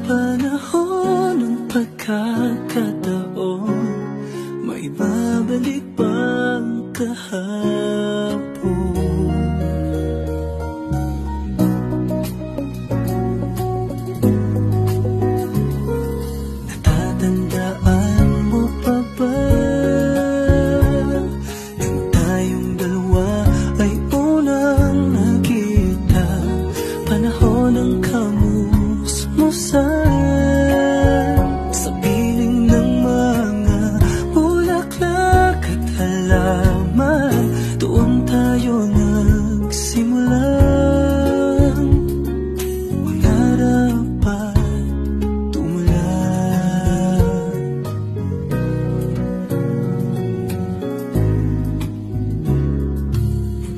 Panahon ng pagkakataon, may babalik bang kahapon? Natatandaan mo pa ba nang tayong dalawa ay unang nakita? Panahon ng kamusmusan sa piling ng mga bulaklak at halaman. Doon tayo nagsimulang mangarap at tumulan.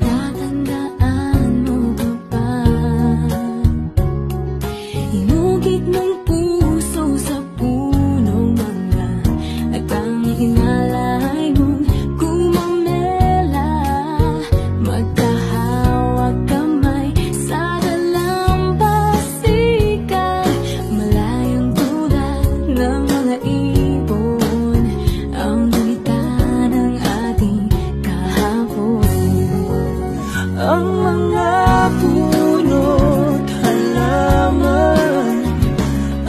Natatandaan mo ba ba? Inugit ng puso sa punong mga nagtang hinalay mong gumamela. Magkahawak kamay sa dalampasigan, malayang tulad ng mga ibon ang gunita ng ating kahapon. Ang mga puno't halaman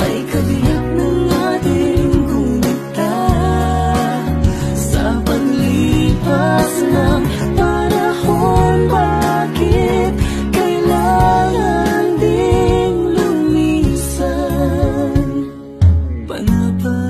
ay kabiyak ng ating gunita. Sa paglipas ng panahon, bakit kailangan ding lumisan? Panapa